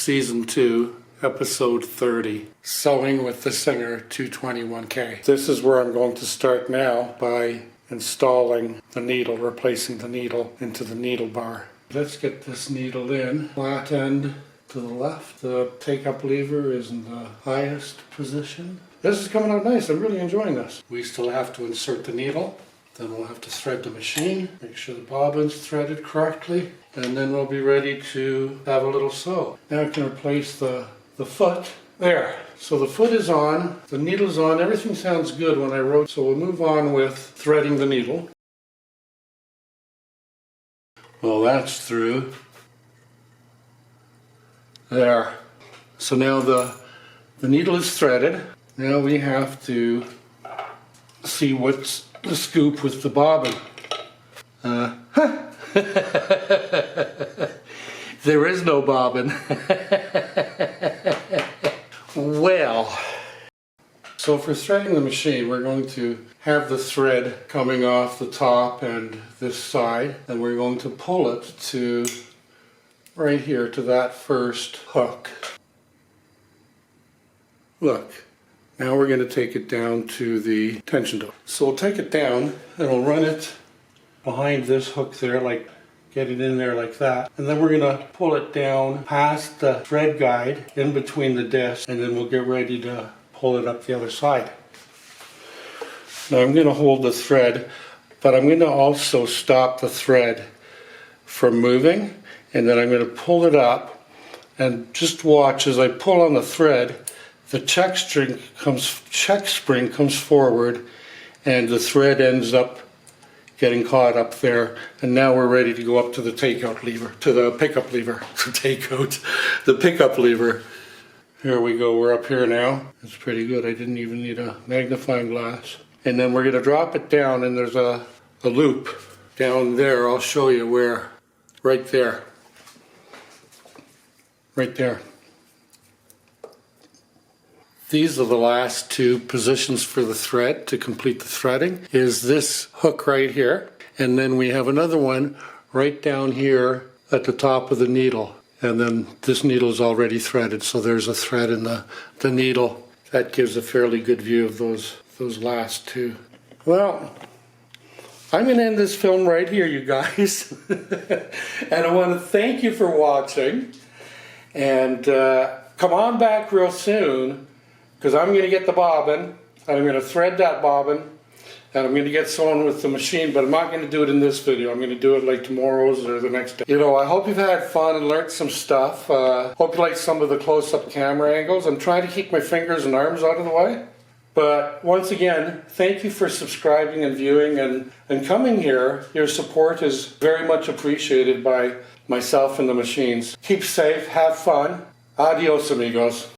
Season 2, Episode 30, Sewing with the Singer 221K. This is where I'm going to start now by installing the needle, replacing the needle into the needle bar. Let's get this needle in. Flat end to the left. The take-up lever is in the highest position. This is coming out nice. I'm really enjoying this. We still have to insert the needle. Then we'll have to thread the machine, make sure the bobbin's threaded correctly, and then we'll be ready to have a little sew. Now I can replace the foot. There. So the foot is on, the needle's on, everything sounds good when I wrote, so we'll move on with threading the needle. Well, that's through. There. So now the needle is threaded. Now we have to see what's the scoop with the bobbin. There is no bobbin. Well, so for threading the machine, we're going to have the thread coming off the top and this side, and we're going to pull it to right here to that first hook. Look. Now we're going to take it down to the tension toe. So we'll take it down and we'll run it behind this hook there, like get it in there like that. And then we're going to pull it down past the thread guide in between the discs, and then we'll get ready to pull it up the other side. Now I'm going to hold the thread, but I'm going to also stop the thread from moving, and then I'm going to pull it up and just watch as I pull on the thread. The check spring comes forward and the thread ends up getting caught up there, and now we're ready to go up to the takeout lever, to the pickup lever. The pickup lever. Here we go, we're up here now. It's pretty good. I didn't even need a magnifying glass. And then we're going to drop it down, and there's a loop down there. I'll show you where. Right there. Right there. These are the last two positions for the thread to complete the threading. Is this hook right here, and then we have another one right down here at the top of the needle, and then this needle is already threaded, so there's a thread in the needle. That gives a fairly good view of those last two. Well, I'm going to end this film right here, you guys. And I want to thank you for watching, and come on back real soon, because I'm going to get the bobbin, and I'm going to thread that bobbin, and I'm going to get sewn with the machine, but I'm not going to do it in this video. I'm going to do it like tomorrow's or the next day. You know, I hope you've had fun and learned some stuff. Hope you like some of the close-up camera angles. I'm trying to keep my fingers and arms out of the way. But once again, thank you for subscribing and viewing and coming here. Your support is very much appreciated by myself and the machines. Keep safe, have fun. Adios, amigos.